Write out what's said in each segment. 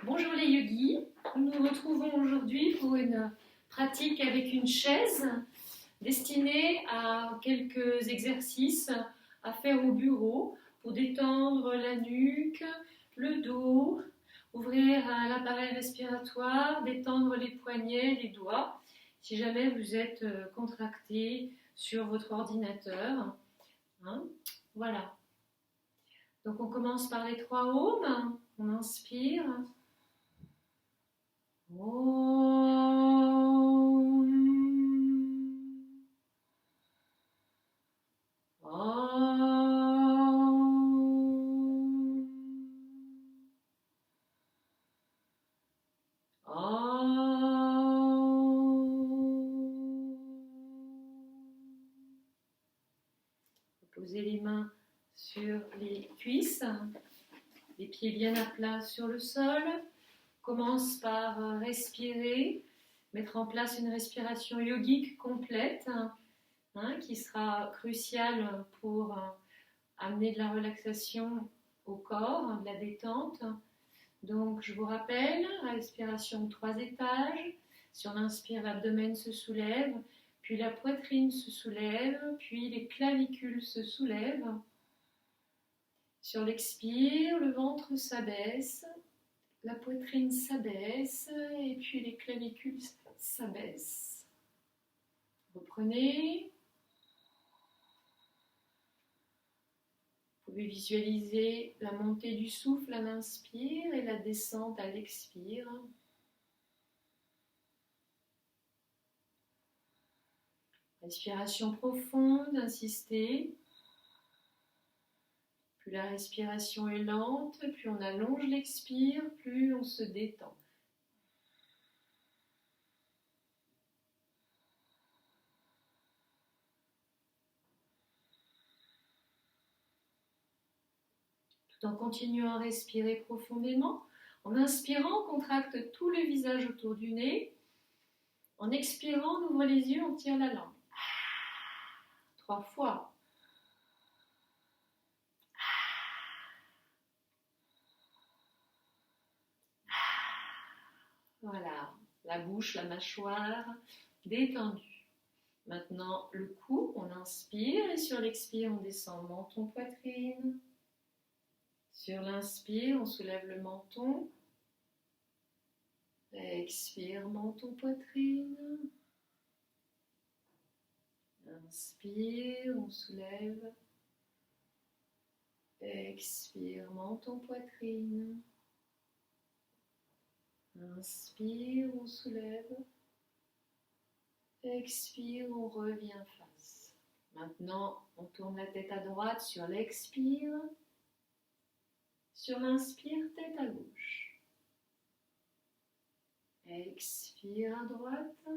Bonjour les yogis, nous nous retrouvons aujourd'hui pour une pratique avec une chaise destinée à quelques exercices à faire au bureau pour détendre la nuque, le dos, ouvrir l'appareil respiratoire, détendre les poignets, les doigts, si jamais vous êtes contracté sur votre ordinateur. Voilà. Donc on commence par les 3 ohms, on inspire. Om. Om. Om. Posez les mains sur les cuisses, les pieds bien à plat sur le sol. Commence par respirer, mettre en place une respiration yogique complète qui sera cruciale pour amener de la relaxation au corps, de la détente. Donc je vous rappelle, la respiration 3 étages. Si on inspire, l'abdomen se soulève, puis la poitrine se soulève, puis les clavicules se soulèvent. Sur l'expire, le ventre s'abaisse. La poitrine s'abaisse et puis les clavicules s'abaissent. Reprenez. Vous pouvez visualiser la montée du souffle à l'inspire et la descente à l'expire. Respiration profonde, insistez. Plus la respiration est lente, plus on allonge l'expire, plus on se détend. Tout en continuant à respirer profondément, en inspirant, on contracte tout le visage autour du nez. En expirant, on ouvre les yeux, on tire la langue. 3 fois. Voilà, la bouche, la mâchoire détendue. Maintenant, le cou, on inspire et sur l'expire, on descend menton, poitrine. Sur l'inspire, on soulève le menton. Expire, menton, poitrine. Inspire, on soulève. Expire, menton, poitrine. Inspire, on soulève. Expire, on revient face. Maintenant, on tourne la tête à droite sur l'expire. Sur l'inspire, tête à gauche. Expire à droite.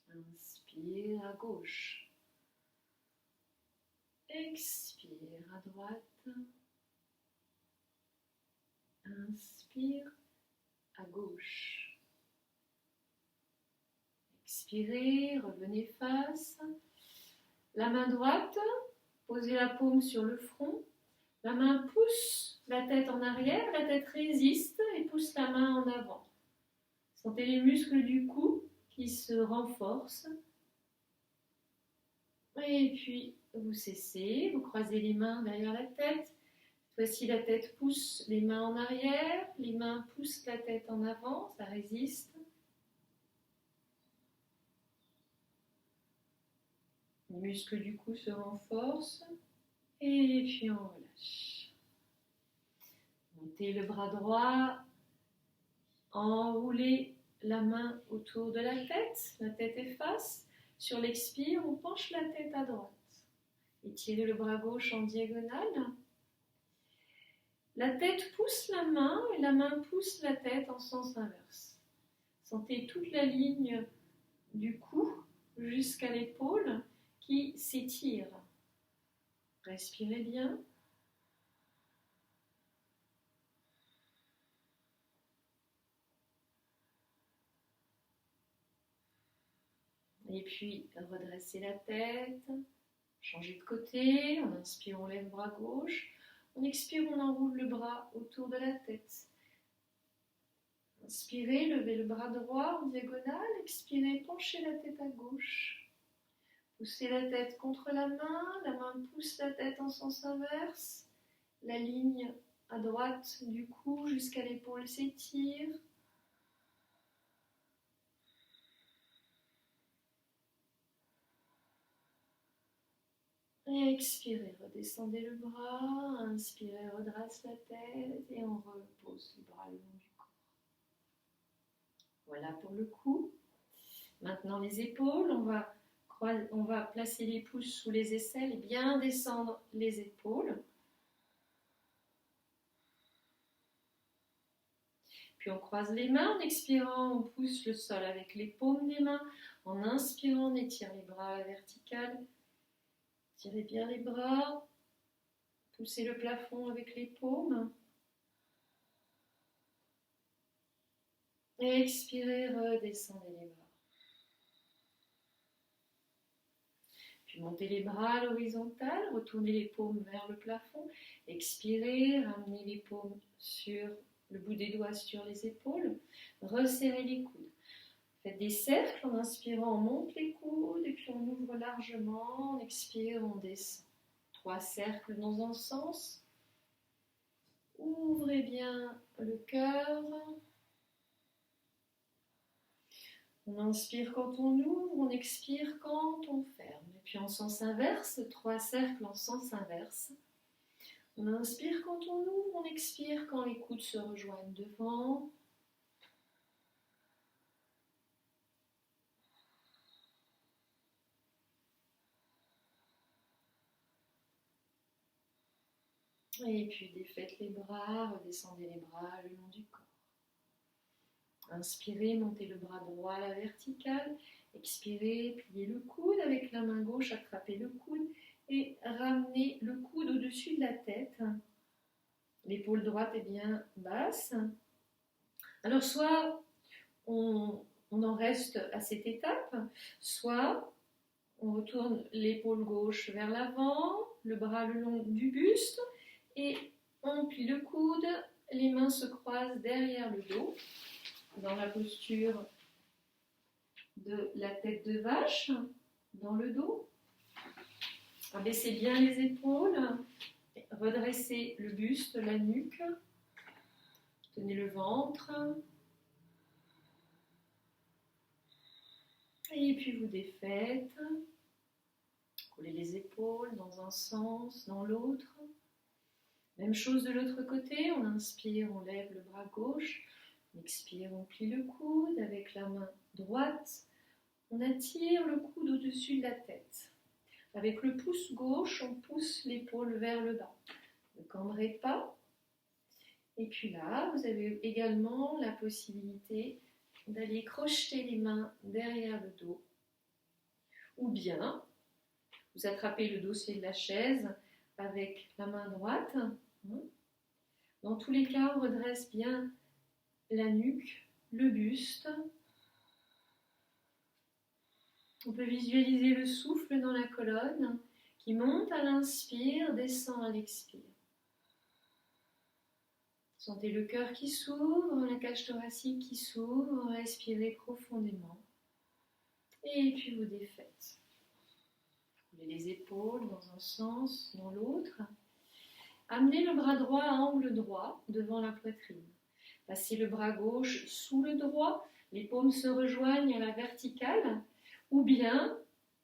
Inspire à gauche. Expire à droite. Inspire à gauche. Expirez, revenez face. La main droite, posez la paume sur le front. La main pousse la tête en arrière, la tête résiste et pousse la main en avant. Sentez les muscles du cou qui se renforcent. Et puis, vous cessez, vous croisez les mains derrière la tête. Voici la tête pousse les mains en arrière, les mains poussent la tête en avant, ça résiste. Les muscles du cou se renforcent et puis on relâche. Montez le bras droit, enroulez la main autour de la tête efface. Sur l'expire, on penche la tête à droite. Étirez le bras gauche en diagonale. La tête pousse la main et la main pousse la tête en sens inverse. Sentez toute la ligne du cou jusqu'à l'épaule qui s'étire. Respirez bien. Et puis, redressez la tête. Changez de côté. On inspire, on lève le bras gauche. On expire, on enroule le bras autour de la tête. Inspirez, levez le bras droit en diagonale. Expirez, penchez la tête à gauche. Poussez la tête contre la main pousse la tête en sens inverse. La ligne à droite du cou jusqu'à l'épaule s'étire. Et expirez, redescendez le bras, inspirez, redresse la tête et on repose le bras le long du corps. Voilà pour le cou. Maintenant les épaules, on va placer les pouces sous les aisselles et bien descendre les épaules. Puis on croise les mains, en expirant, on pousse le sol avec les paumes des mains. En inspirant, on étire les bras à la verticale. Tirez bien les bras, poussez le plafond avec les paumes. Et expirez, redescendez les bras. Puis montez les bras à l'horizontale, retournez les paumes vers le plafond. Expirez, ramenez les paumes sur le bout des doigts sur les épaules. Resserrez les coudes. Faites des cercles en inspirant, on monte les coudes et puis on ouvre largement. On expire, on descend. 3 cercles dans un sens. Ouvrez bien le cœur. On inspire quand on ouvre, on expire quand on ferme. Et puis en sens inverse, 3 cercles en sens inverse. On inspire quand on ouvre, on expire quand les coudes se rejoignent devant. Et puis défaites les bras, redescendez les bras le long du corps. Inspirez, montez le bras droit à la verticale. Expirez, pliez le coude avec la main gauche, attrapez le coude et ramenez le coude au-dessus de la tête. L'épaule droite est bien basse. Alors soit on en reste à cette étape, soit on retourne l'épaule gauche vers l'avant, le bras le long du buste et on plie le coude, les mains se croisent derrière le dos, dans la posture de la tête de vache, dans le dos. Abaissez bien les épaules, redressez le buste, la nuque, tenez le ventre. Et puis vous défaites. Collez les épaules dans un sens, dans l'autre. Même chose de l'autre côté, on inspire, on lève le bras gauche. On expire, on plie le coude avec la main droite. On attire le coude au-dessus de la tête. Avec le pouce gauche, on pousse l'épaule vers le bas. Ne cambrez pas. Et puis là, vous avez également la possibilité d'aller crocheter les mains derrière le dos. Ou bien, vous attrapez le dossier de la chaise avec la main droite. Dans tous les cas, on redresse bien la nuque, le buste. On peut visualiser le souffle dans la colonne qui monte à l'inspire, descend à l'expire. Sentez le cœur qui s'ouvre, la cage thoracique qui s'ouvre, respirez profondément. Et puis vous défaites. Coulez les épaules dans un sens, dans l'autre. Amenez le bras droit à angle droit devant la poitrine. Passez le bras gauche sous le droit, les paumes se rejoignent à la verticale. Ou bien,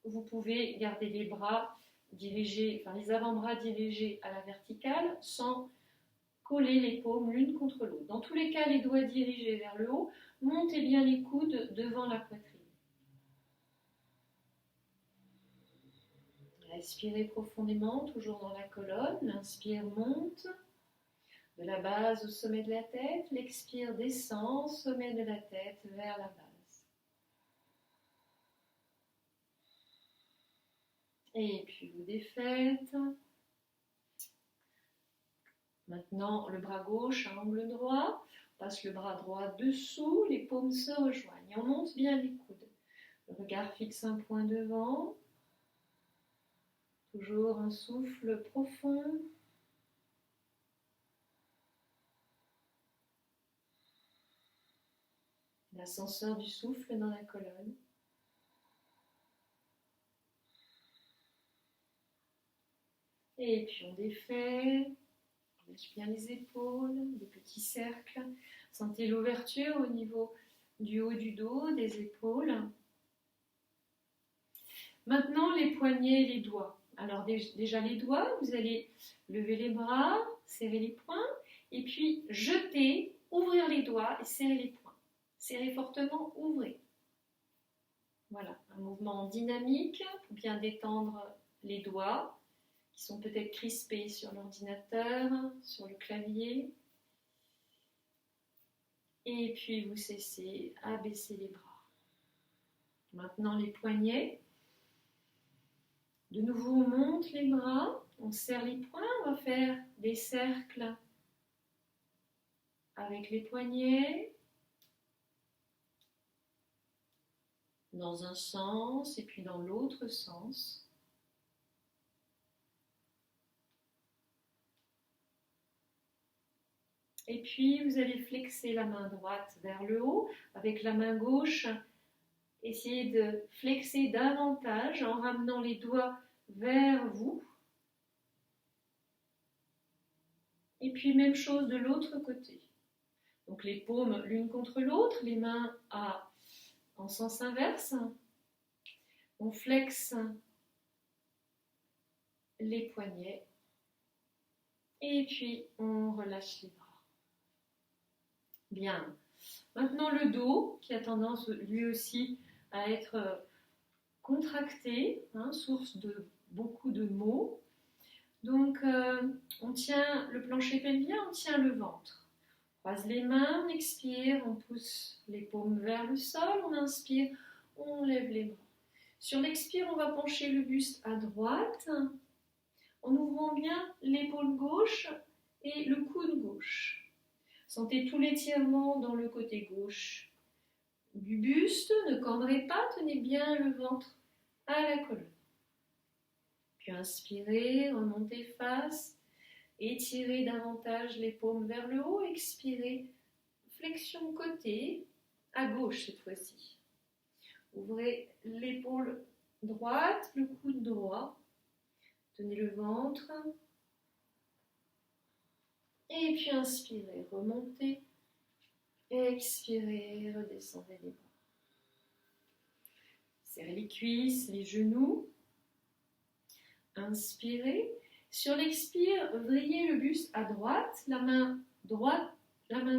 vous pouvez garder les bras dirigés, les avant-bras dirigés à la verticale sans coller les paumes l'une contre l'autre. Dans tous les cas, les doigts dirigés vers le haut, montez bien les coudes devant la poitrine. Respirez profondément, toujours dans la colonne. L'inspire monte de la base au sommet de la tête. L'expire descend, sommet de la tête vers la base. Et puis vous défaites. Maintenant, le bras gauche à angle droit. On passe le bras droit dessous, les paumes se rejoignent. On monte bien les coudes. Le regard fixe un point devant. Toujours un souffle profond. l'ascenseur du souffle dans la colonne. Et puis on défait, on lâche bien les épaules, des petits cercles. Sentez l'ouverture au niveau du haut du dos, des épaules. Maintenant les poignets et les doigts. Alors déjà les doigts, vous allez lever les bras, serrer les poings, et puis jeter, ouvrir les doigts et serrer les poings. Serrez fortement, ouvrez. Voilà, un mouvement dynamique pour bien détendre les doigts qui sont peut-être crispés sur l'ordinateur, sur le clavier. Et puis vous cessez à baisser les bras. Maintenant les poignets. De nouveau on monte les bras, on serre les poings, on va faire des cercles avec les poignets. Dans un sens et puis dans l'autre sens. Et puis vous allez flexer la main droite vers le haut, avec la main gauche, essayez de flexer davantage en ramenant les doigts vers vous. Et puis même chose de l'autre côté. Donc les paumes l'une contre l'autre, les mains en sens inverse. On flexe les poignets et puis on relâche les bras. Bien. Maintenant le dos qui a tendance lui aussi à être contracté, source de beaucoup de maux. Donc on tient le plancher pelvien, on tient le ventre. On croise les mains, on expire, on pousse les paumes vers le sol, on inspire, on lève les bras. Sur l'expire, on va pencher le buste à droite en ouvrant bien l'épaule gauche et le coude gauche. Sentez tout l'étirement dans le côté gauche du buste, ne cambrez pas, tenez bien le ventre à la colonne. Puis inspirez, remontez face, étirez davantage les paumes vers le haut, expirez, flexion côté, à gauche cette fois-ci. Ouvrez l'épaule droite, le coude droit, tenez le ventre, et puis inspirez, remontez, expirez, redescendez les bras. Serrez les cuisses, les genoux. Inspirez. Sur l'expire, vrillez le buste à droite. La main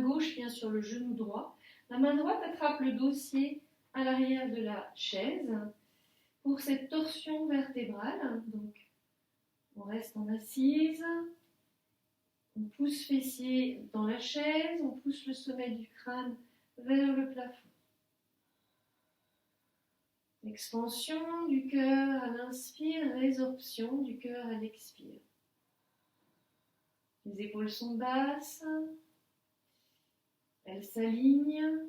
gauche vient sur le genou droit. La main droite attrape le dossier à l'arrière de la chaise pour cette torsion vertébrale. Donc, on reste en assise. On pousse fessier dans la chaise. On pousse le sommet du crâne vers le plafond. Expansion du cœur à l'inspire, résorption du cœur à l'expire. Les épaules sont basses, elles s'alignent.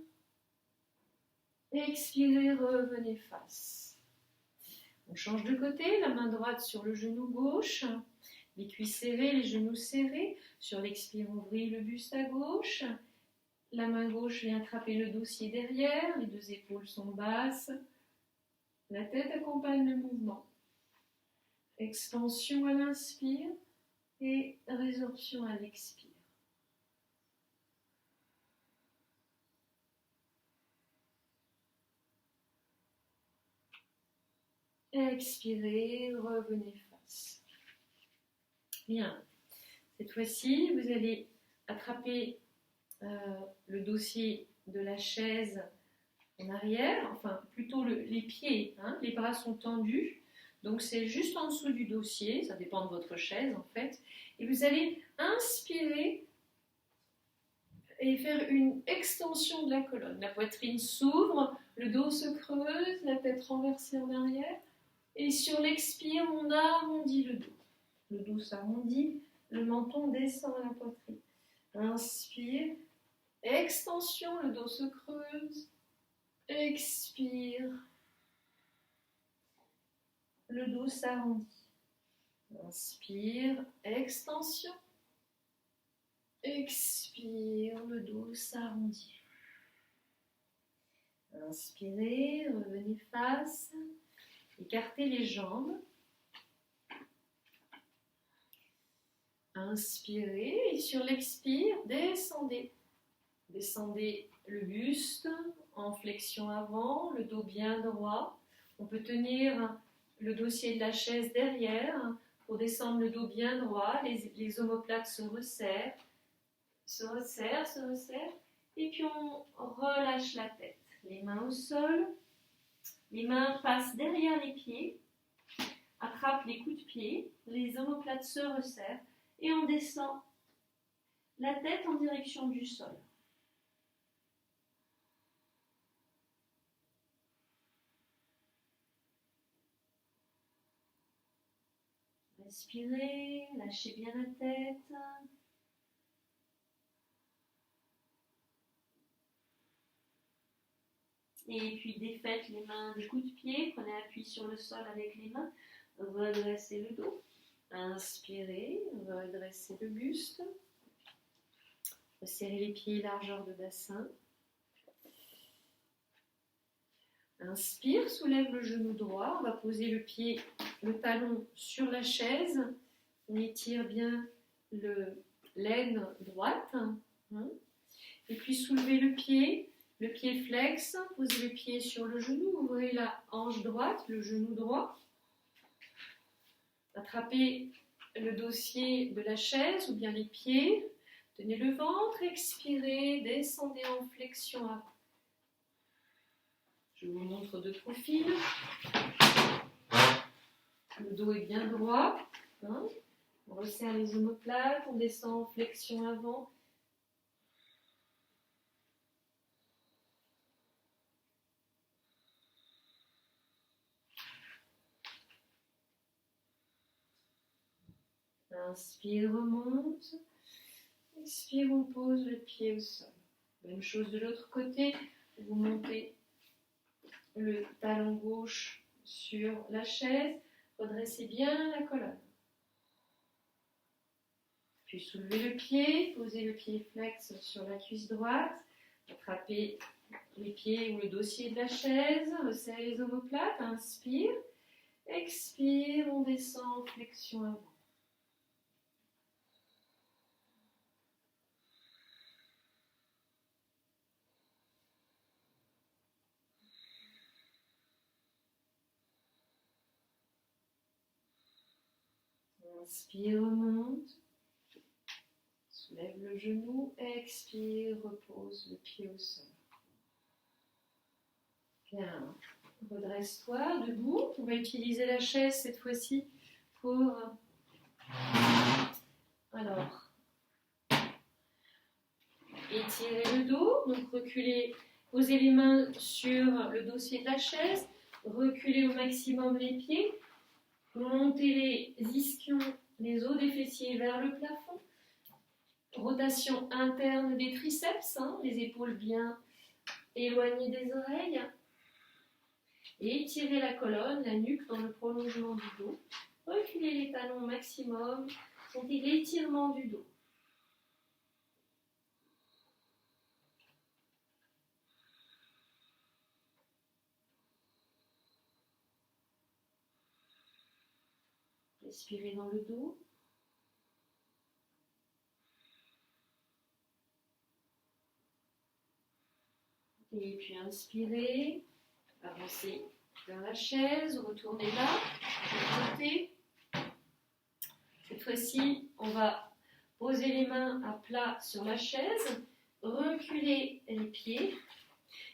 Expirez, revenez face. On change de côté, la main droite sur le genou gauche, les cuisses serrées, les genoux serrés. Sur l'expire, on vrille le buste à gauche. La main gauche vient attraper le dossier derrière, les deux épaules sont basses. La tête accompagne le mouvement. Expansion à l'inspire et résorption à l'expire. Expirez, revenez face. Bien. Cette fois-ci, vous allez attraper le dossier de la chaise en arrière, enfin plutôt les pieds, les bras sont tendus, donc c'est juste en dessous du dossier, ça dépend de votre chaise en fait, et vous allez inspirer et faire une extension de la colonne. La poitrine s'ouvre, le dos se creuse, la tête renversée en arrière, et sur l'expire, on arrondit le dos. Le dos s'arrondit, le menton descend à la poitrine. Inspire, extension, le dos se creuse. Expire, le dos s'arrondit. Inspire, extension. Expire, le dos s'arrondit. Inspirez, revenez face, écartez les jambes. Inspirez et sur l'expire, descendez. Descendez le buste en flexion avant, le dos bien droit. On peut tenir le dossier de la chaise derrière pour descendre le dos bien droit. Les omoplates se resserrent, se resserrent, se resserrent. Et puis on relâche la tête. Les mains au sol. Les mains passent derrière les pieds. Attrape les coups de pied. Les omoplates se resserrent. Et on descend la tête en direction du sol. Respirez, lâchez bien la tête. Et puis défaites les mains des coups de pied. Prenez appui sur le sol avec les mains. Redressez le dos. Inspirez, redressez le buste. Resserrez les pieds, largeur de bassin. Inspire, soulève le genou droit. On va poser le pied, le talon sur la chaise. On étire bien l'aine droite. Et puis soulevez le pied flex. Posez le pied sur le genou. Ouvrez la hanche droite, le genou droit. Attrapez le dossier de la chaise ou bien les pieds. Tenez le ventre, expirez, descendez en flexion avant. Je vous montre de profil. Le dos est bien droit. On resserre les omoplates, on descend en flexion avant. Inspire, remonte. Expire, on pose le pied au sol. Même chose de l'autre côté. Vous montez le talon gauche sur la chaise. Redressez bien la colonne. Puis soulevez le pied. Posez le pied flex sur la cuisse droite. Attrapez les pieds ou le dossier de la chaise. Resserrez les omoplates. Inspire. Expire. On descend en flexion avant. Inspire, remonte. Soulève le genou. Expire, repose le pied au sol. Bien. Redresse-toi, debout. On va utiliser la chaise cette fois-ci pour... Alors, étirez le dos. Donc, reculez. Posez les mains sur le dossier de la chaise. Reculez au maximum les pieds. Montez les ischions, les os des fessiers vers le plafond. Rotation interne des triceps, les épaules bien éloignées des oreilles. Et étirez la colonne, la nuque dans le prolongement du dos. Reculez les talons au maximum. Sentez l'étirement du dos. Respirez dans le dos. Et puis inspirez. Avancez vers la chaise. Retournez là. De côté. Cette fois-ci, on va poser les mains à plat sur la chaise. Reculer les pieds.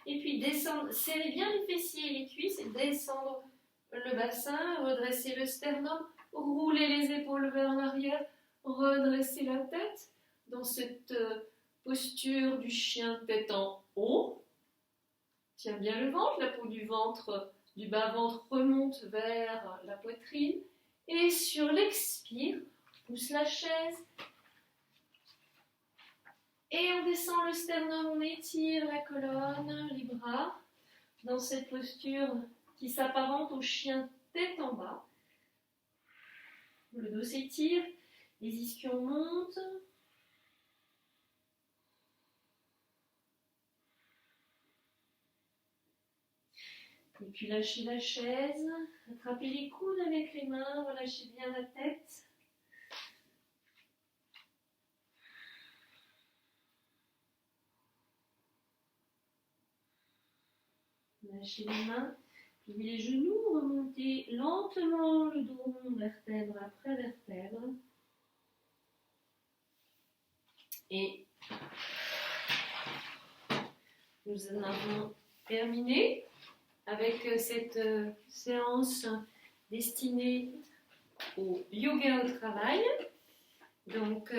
Et puis descendre. Serrez bien les fessiers et les cuisses. Et descendre le bassin. Redresser le sternum. Roulez les épaules vers l'arrière, redressez la tête dans cette posture du chien tête en haut. Tiens bien le ventre, la peau du ventre, du bas-ventre remonte vers la poitrine. Et sur l'expire, pousse la chaise. Et on descend le sternum, on étire la colonne, les bras, dans cette posture qui s'apparente au chien tête en bas. Le dos s'étire, les ischions montent. Et puis lâchez la chaise, attrapez les coudes avec les mains, relâchez bien la tête. Lâchez les mains, pliez les genoux, remontez lentement le dos rond, vertèbre après vertèbre. Et nous en avons terminé avec cette séance destinée au yoga au travail. Donc,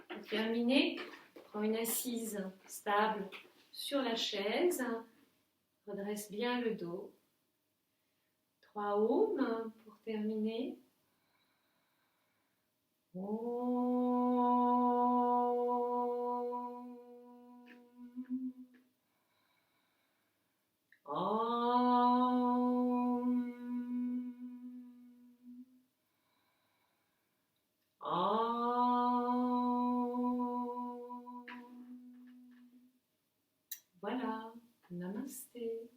pour terminer, prends une assise stable sur la chaise, redresse bien le dos. 3 ohms pour terminer. Voilà, namasté.